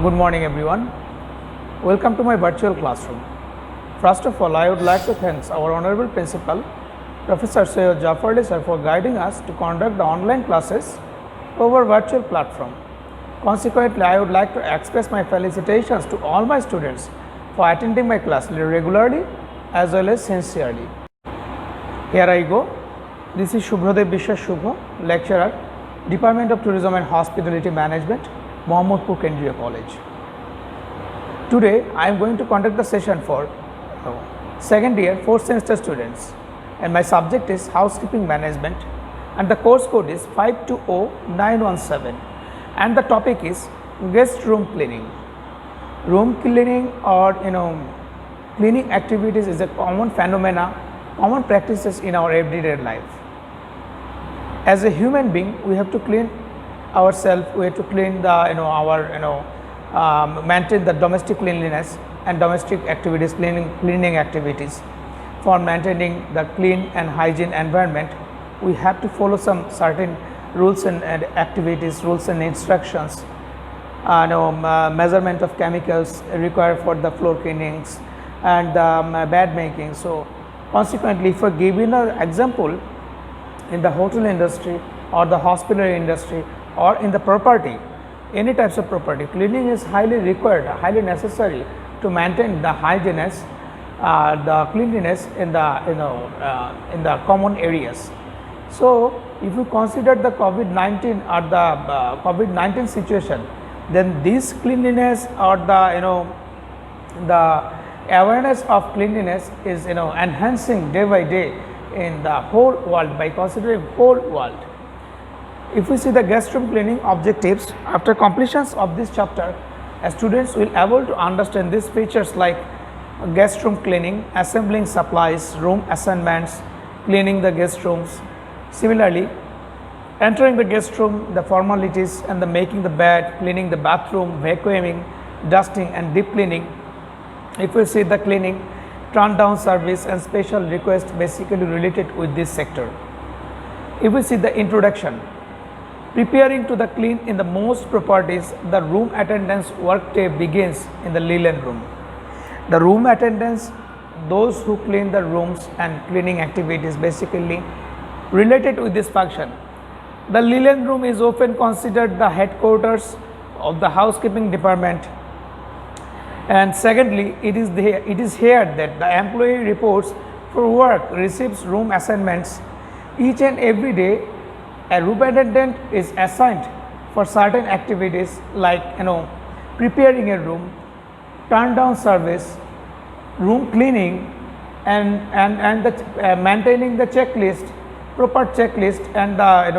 Good morning everyone. Welcome to my virtual classroom. First of all, I would like to thank our Honorable Principal, Professor Syed Jafar Ali sir, for guiding us to conduct the online classes over virtual platform. Consequently, I would like to express my felicitations to all my students for attending my class regularly as well as sincerely. Here I go. This is Shubhradev Bishwas Shubho, lecturer, Department of Tourism and Hospitality Management, Mohammedpur Kendriya College. Today I am going to conduct the session for second year 4th semester students, and my subject is housekeeping management, and the course code is 520917, and the topic is guest room cleaning. Room cleaning or cleaning activities is a common phenomena, common practices in our everyday life. As a human being, we have to clean ourselves, we have to clean the maintain the domestic cleanliness and domestic activities, cleaning activities. For maintaining the clean and hygiene environment, we have to follow some certain rules and activities, rules and instructions. Measurement of chemicals required for the floor cleanings and bed making. So consequently, if I give you an example, in the hotel industry or the hospital industry or in the property, any types of property, cleaning is highly required, highly necessary to maintain the hygiene's, the cleanliness in the common areas. So if you consider the COVID-19 or the COVID-19 situation, then this cleanliness or the awareness of cleanliness is enhancing day by day in the whole world, by considering whole world. If we see the guest room cleaning objectives, after completions of this chapter, students will able to understand these features like guest room cleaning, assembling supplies, room assignments, cleaning the guest rooms. Similarly, entering the guest room, the formalities and the making the bed, cleaning the bathroom, vacuuming, dusting and deep cleaning. If we see the cleaning, turn down service and special request basically related with this sector. If we see the introduction, preparing to the clean in the most properties, the room attendants work day begins in the linen room. The room attendants, those who clean the rooms and cleaning activities basically related with this function. The linen room is often considered the headquarters of the housekeeping department. And secondly, it is here that the employee reports for work, receives room assignments. Each and every day, a room attendant is assigned for certain activities like preparing a room, turn down service, room cleaning, and maintaining the checklist, proper checklist, and the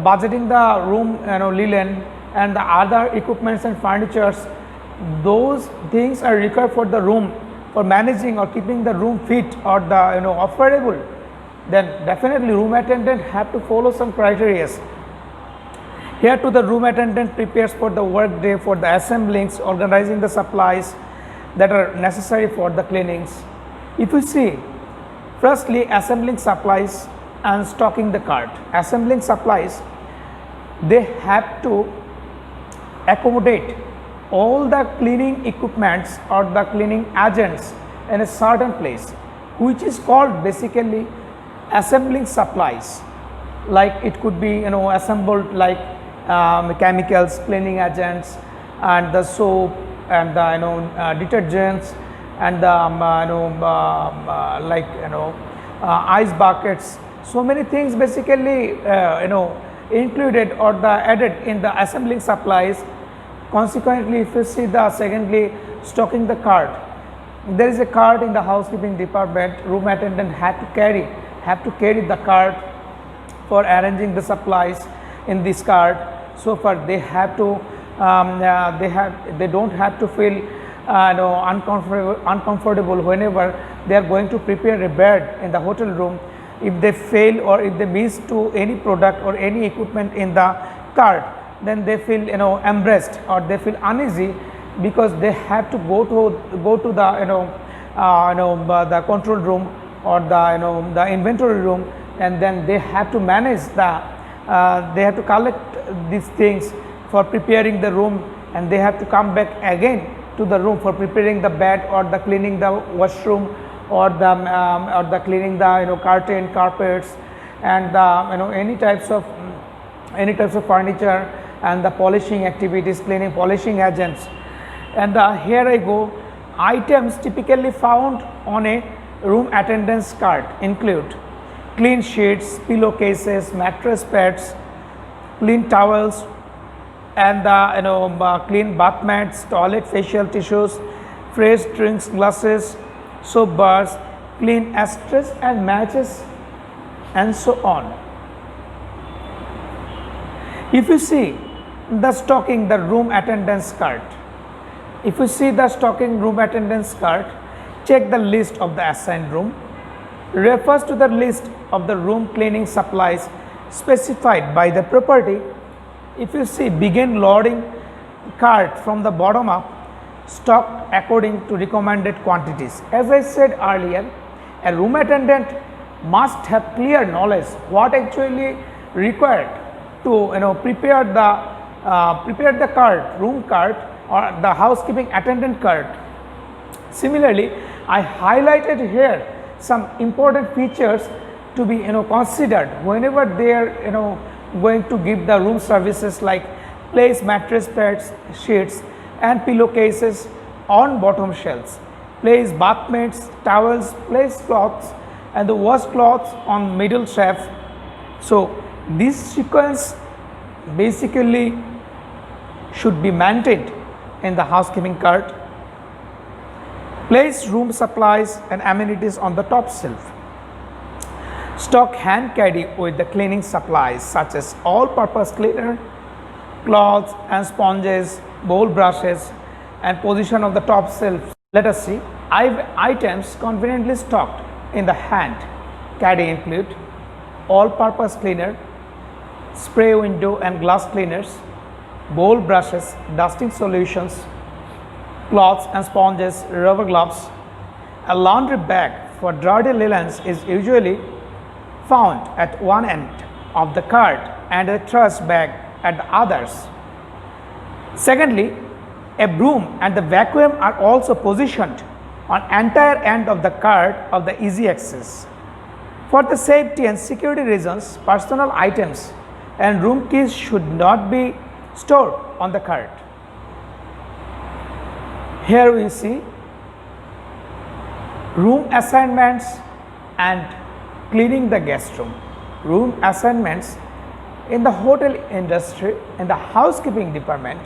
budgeting the room linen and the other equipments and furnitures. Those things are required for the room, for managing or keeping the room fit or the affordable. Then definitely room attendant have to follow some criteria. Here to the room attendant prepares for the work day, for the assemblings, organizing the supplies that are necessary for the cleanings. If you see, firstly assembling supplies and stocking the cart. Assembling supplies, they have to accommodate all the cleaning equipments or the cleaning agents in a certain place, which is called basically assembling supplies. Like it could be assembled like chemicals, cleaning agents, and the soap and the detergents and the ice buckets. So many things basically included or the added in the assembling supplies. Consequently, if you see the secondly stocking the cart, there is a cart in the housekeeping department. Room attendant have to carry the cart for arranging the supplies in this cart. So far they have to they don't have to feel uncomfortable whenever they are going to prepare a bed in the hotel room. If they fail or if they miss to any product or any equipment in the cart, then they feel embarrassed or they feel uneasy, because they have to go to the the control room or the inventory room, and then they have to manage the they have to collect these things for preparing the room and they have to come back again to the room for preparing the bed or the cleaning the washroom or the cleaning the curtain, carpets, and the any types of furniture, and the polishing activities, cleaning polishing agents. And here I go, items typically found on a room attendance cart include clean sheets, pillowcases, mattress pads, clean towels, and clean bath mats, toilet facial tissues, fresh drinks glasses, soap bars, clean ashtrays and matches, and so on. If you see the stocking, the room attendance cart, if you see the stocking room attendance cart, check the list of the assigned room, refers to the list of the room cleaning supplies specified by the property. If you see, begin loading cart from the bottom up, stocked according to recommended quantities. As I said earlier, a room attendant must have clear knowledge what actually required to prepare the cart, room cart, or the housekeeping attendant cart. Similarly, I highlighted here some important features to be considered whenever they are going to give the room services, like place mattress pads, sheets and pillowcases on bottom shelves, place bath mats, towels, place cloths and the wash cloths on middle shelf. So this sequence basically should be maintained in the housekeeping cart. Place room supplies and amenities on the top shelf. Stock hand carry with the cleaning supplies such as all-purpose cleaner, cloths and sponges, bowl brushes, and position of the top shelf. Let us see. Items conveniently stocked in the hand carry include all-purpose cleaner, spray window and glass cleaners, bowl brushes, dusting solutions, cloths and sponges, rubber gloves. A laundry bag for dirty linens is usually found at one end of the cart and a trash bag at the others. Secondly, a broom and the vacuum are also positioned on entire end of the cart of the easy access. For the safety and security reasons, personal items and room keys should not be stored on the cart. Here we see room assignments and cleaning the guest room. Room assignments in the hotel industry, in the housekeeping department,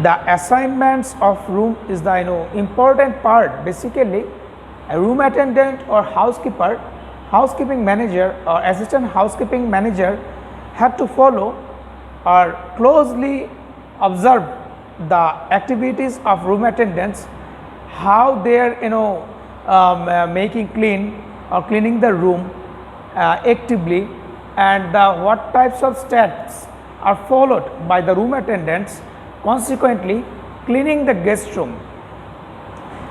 the assignments of room is the important part. Basically, a room attendant or housekeeper, housekeeping manager or assistant housekeeping manager have to follow or closely observe the activities of room attendants, how they are making clean or cleaning the room actively, and what types of steps are followed by the room attendants. Consequently, cleaning the guest room,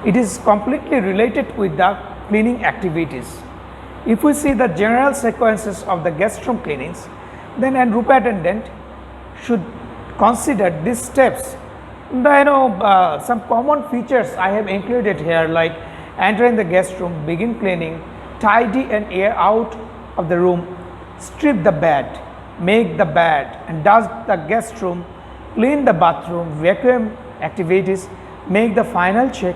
it is completely related with the cleaning activities. If we see the general sequences of the guest room cleanings, then a room attendant should consider these steps. Some common features I have included here, like entering the guest room, begin cleaning, tidy and air out of the room, strip the bed, make the bed and dust the guest room, clean the bathroom, vacuum activities, make the final check,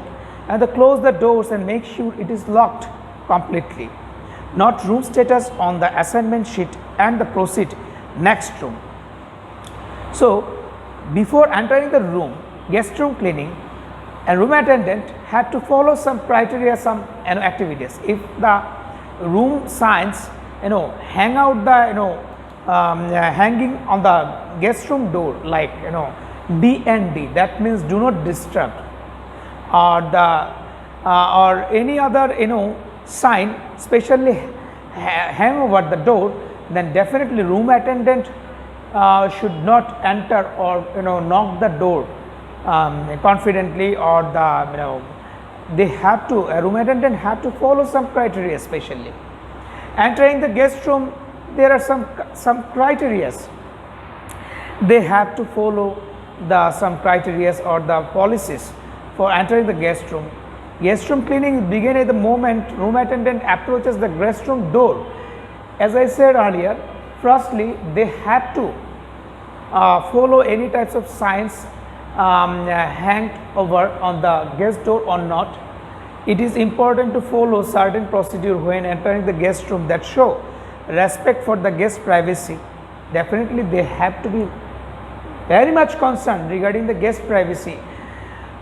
and close the doors and make sure it is locked completely. Note room status on the assignment sheet and the proceed next room. So before entering the room, guest room cleaning, a room attendant had to follow some criteria, some activities. If the room signs hang out the hanging on the guest room door, like D&D, that means do not disturb, or the or any other sign specially hang over the door, then definitely room attendant should not enter or knock the door confidently, or they have to, a room attendant have to follow some criteria. Especially entering the guest room, there are some criteria. They have to follow the some criteria or the policies for entering the guest room. Guest room cleaning begins at the moment room attendant approaches the guest room door. As I said earlier, firstly they have to follow any types of signs hanged over on the guest door or not. It is important to follow certain procedure when entering the guest room that show respect for the guest privacy. Definitely they have to be very much concerned regarding the guest privacy.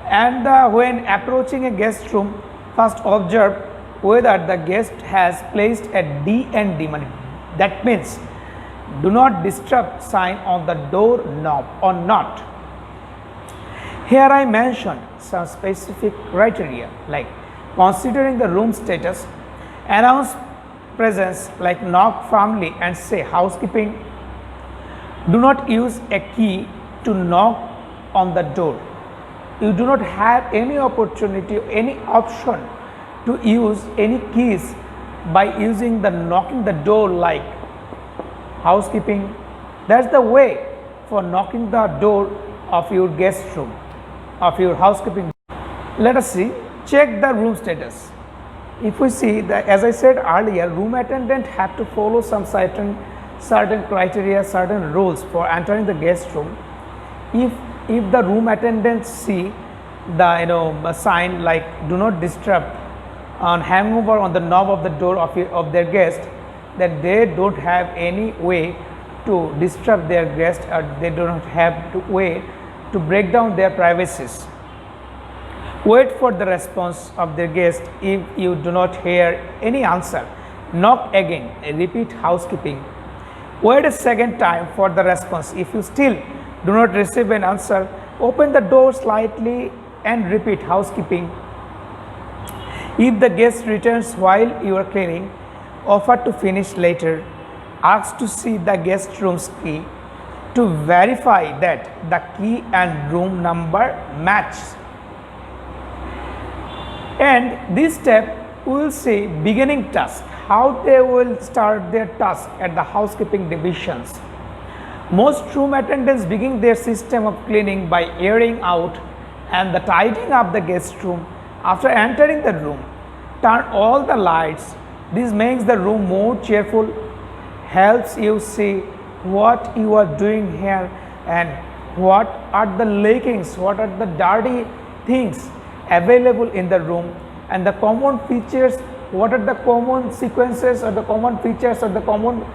And when approaching a guest room, first observe whether the guest has placed a D&D money. That means do not disturb sign on the door knob or not. Here I mentioned some specific criteria like considering the room status, announce presence like knock firmly and say housekeeping. Do not use a key to knock on the door. You do not have any opportunity, any option to use any keys by using the knocking the door like housekeeping. That's the way for knocking the door of your guest room, of your housekeeping. Let us see, check the room status. If we see that, as I said earlier, room attendant have to follow some certain criteria, certain rules for entering the guest room. If the room attendants see the a sign like do not disturb on hangover on the knob of the door of their guest, then they don't have any way to disturb their guest, or they do not have way to break down their privacies. Wait for the response of their guest. If you do not hear any answer, knock again, repeat housekeeping. Wait a second time for the response. If you still do not receive an answer, open the door slightly and repeat housekeeping. If the guest returns while you are cleaning, offer to finish later. Ask to see the guest room's key to verify that the key and room number match. And this step we will see beginning task, how they will start their task at the housekeeping divisions. Most room attendants begin their system of cleaning by airing out and the tidying up the guest room. After entering the room, turn all the lights. This makes the room more cheerful, helps you see what you are doing here and what are the leakings, what are the dirty things available in the room, and the common features, what are the common sequences or the common features or the common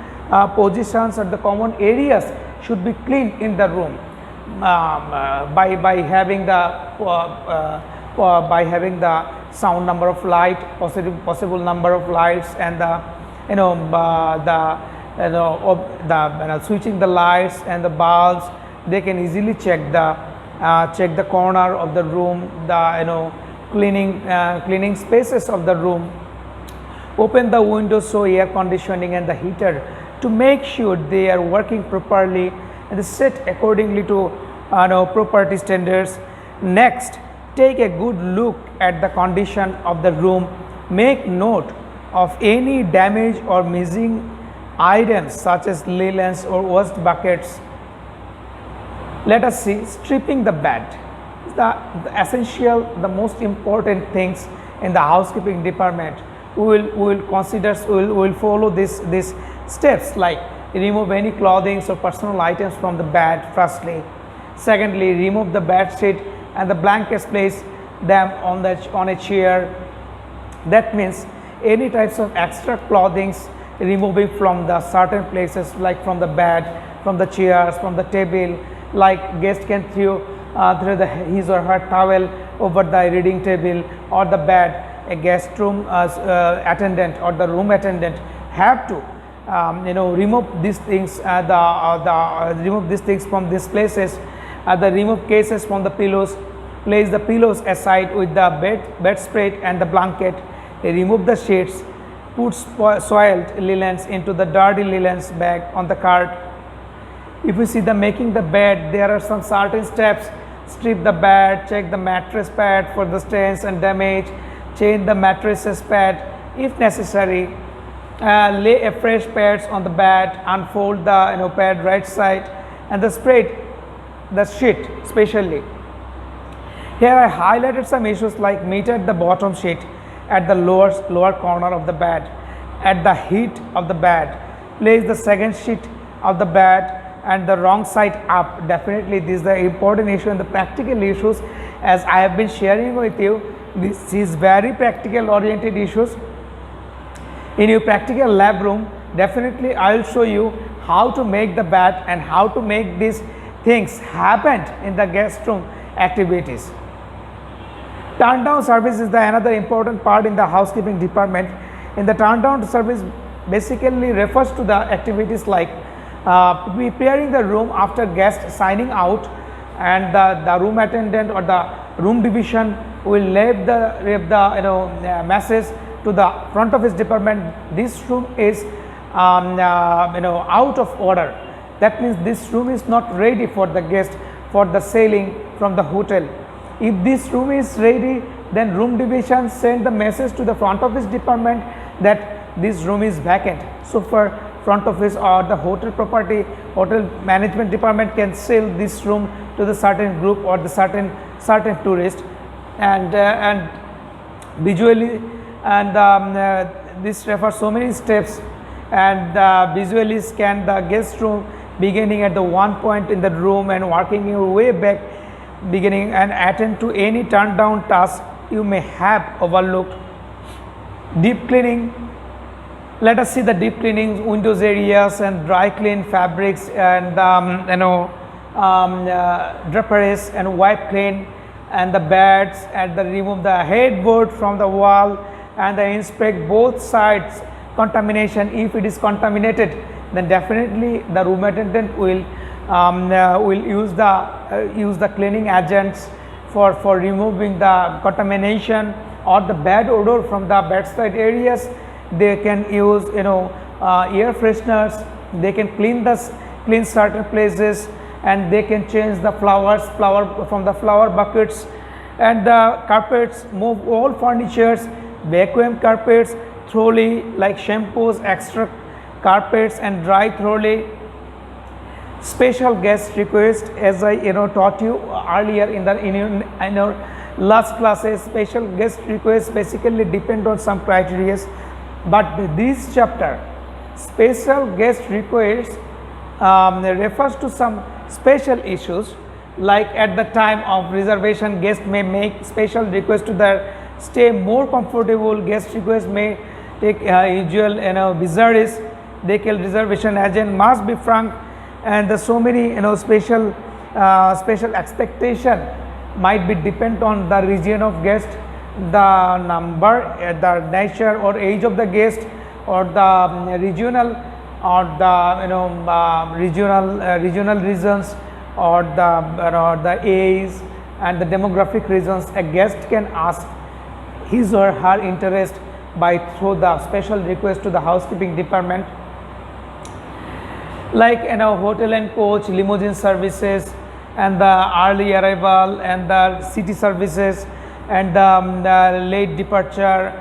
positions or the common areas should be cleaned in the room by having the sound number of light, possible number of lights, and switching the lights and the bulbs. They can easily check the corner of the room, the cleaning spaces of the room. Open the windows so air conditioning and the heater to make sure they are working properly and set accordingly to property standards. Next, take a good look at the condition of the room. Make note of any damage or missing items such as linens or waste buckets. Let us see stripping the bed. The essential, the most important things in the housekeeping department. We will follow these steps like remove any clothing or personal items from the bed firstly. Secondly, remove the bed sheet and the blankets, place them on a chair. That means any types of extra clothing removing from the certain places like from the bed, from the chairs, from the table, like guest can throw his or her towel over the reading table or the bed. A guest room attendant or the room attendant have to remove these things, remove these things from these places. The remove cases from the pillows, place the pillows aside with the bedspread and the blanket. Remove the sheets, put soiled linens into the dirty linens bag on the cart. If you see the making the bed, there are some certain steps. Strip the bed, check the mattress pad for the stains and damage, change the mattresses pad if necessary, lay a fresh pads on the bed, unfold the pad right side and the spread the sheet specially. Here I highlighted some issues like meet at the bottom sheet, at the lower corner of the bed, at the heat of the bed, place the second sheet of the bed and the wrong side up. Definitely this is the important issue and the practical issues, as I have been sharing with you. This is very practical oriented issues. In your practical lab room, definitely I will show you how to make the bed and how to make these things happen in the guest room activities. Turn down service is the another important part in the housekeeping department. In the turn down service basically refers to the activities like preparing the room after guests signing out, and the room attendant or the room division will leave the message to the front office department. This room is out of order. That means this room is not ready for the guest for the sailing from the hotel. If this room is ready, then room division send the message to the front office department that this room is vacant. So for front office or the hotel property, hotel management department can sell this room to the certain group or the certain tourist, and visually, and this refers so many steps, and visually scan the guest room beginning at the one point in the room and working your way back beginning, and attend to any turn down task you may have overlooked. Deep cleaning. Let us see the deep cleaning, windows areas and dry clean fabrics and draperies and wipe clean and the beds, and remove the headboard from the wall and inspect both sides contamination. If it is contaminated, then definitely the room attendant will use the cleaning agents for removing the contamination or the bad odor from the bedside areas. They can use air fresheners. They can clean certain places, and they can change the flower from the flower buckets, and the carpets, move all furnitures, vacuum carpets thoroughly like shampoos, extra carpets and dry thoroughly. Special guest request, as I taught you earlier in our last classes, special guest requests basically depend on some criteria, but this chapter special guest requests refers to some special issues, like at the time of reservation guest may make special request to the stay more comfortable. Guest request may take usual visitors. They can reservation agent must be frank, and so many special expectation might be depend on the region of guest, the number, the nature or age of the guest, or the regional or the regional reasons, or the age and the demographic reasons. A guest can ask his or her interest by through the special request to the housekeeping department, like hotel and coach, limousine services, and the early arrival and the city services, and the late departure.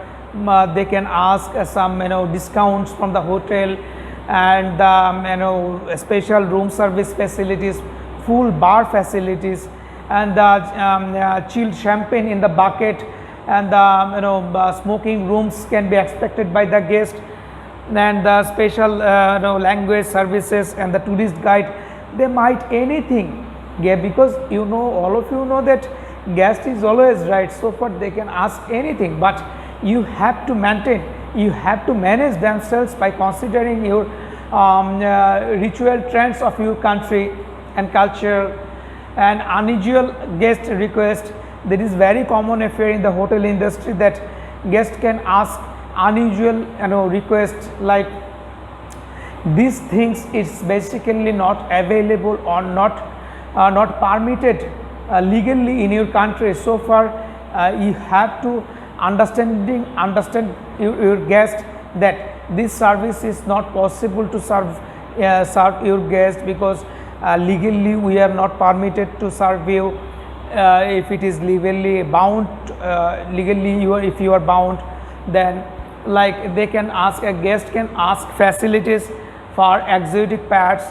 They can ask some discounts from the hotel, and special room service facilities, full bar facilities, and chilled champagne in the bucket, and smoking rooms can be expected by the guest, and the special language services and the tourist guide. They might anything, because all of you know that guest is always right, so far they can ask anything, but you have to maintain, you have to manage themselves by considering your ritual trends of your country and culture. And unusual guest request, that is very common affair in the hotel industry, that guest can ask unusual requests, like these things is basically not available or not permitted legally in your country. So far you have to understand your guest that this service is not possible to serve your guest, because legally we are not permitted to serve you. If it is legally bound, if you are bound, then like they can ask, a guest can ask facilities for exotic pets,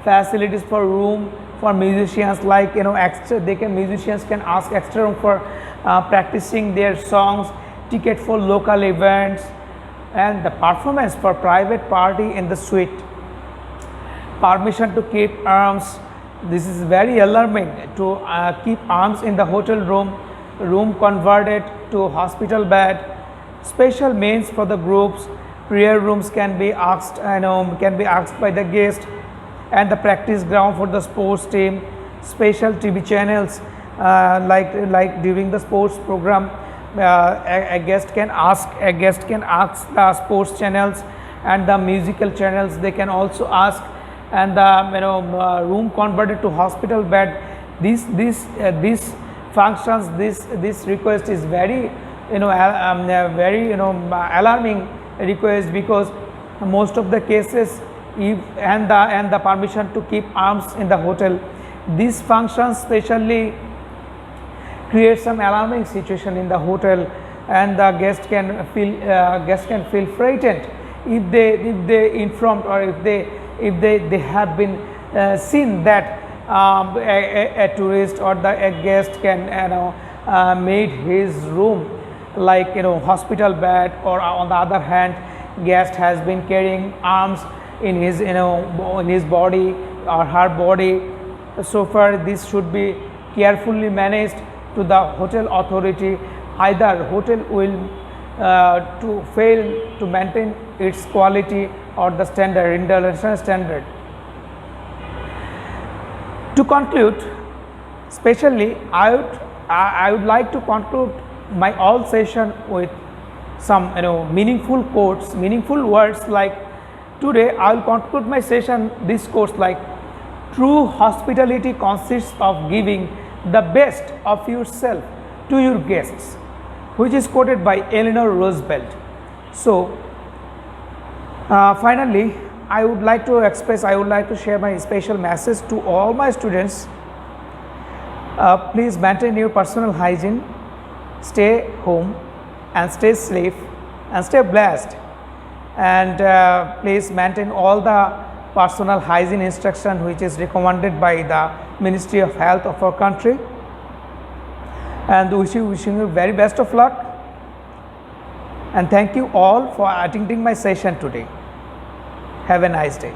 facilities for room for musicians, like extra, musicians can ask extra room for practicing their songs, ticket for local events, and the performance for private party in the suite. Permission to keep arms. This is very alarming, to keep arms in the hotel room converted to hospital bed. Special means for the groups, prayer rooms can be asked, by the guest, and the practice ground for the sports team. Special TV channels, like during the sports program, a guest can ask the sports channels, and the musical channels they can also ask, and the room converted to hospital bed. These functions, this request is very very alarming request, because most of the cases, and the permission to keep arms in the hotel, these functions especially create some alarming situation in the hotel, and the guest can feel frightened if they informed, or if they have been seen that a tourist or a guest can made his room like hospital bed, or on the other hand, guest has been carrying arms in his in his body or her body. So far, this should be carefully managed to the hotel authority. Either hotel will to fail to maintain its quality or the standard, international standard. To conclude, especially I would like to conclude my all session with some meaningful quotes, meaningful words. Like today, I will conclude my session this quotes like, true hospitality consists of giving the best of yourself to your guests, which is quoted by Eleanor Roosevelt. So finally, I would like to share my special message to all my students. Please maintain your personal hygiene, stay home and stay safe and stay blessed, and please maintain all the personal hygiene instruction which is recommended by the Ministry of Health of our country, and wishing you very best of luck, and thank you all for attending my session today. Have a nice day.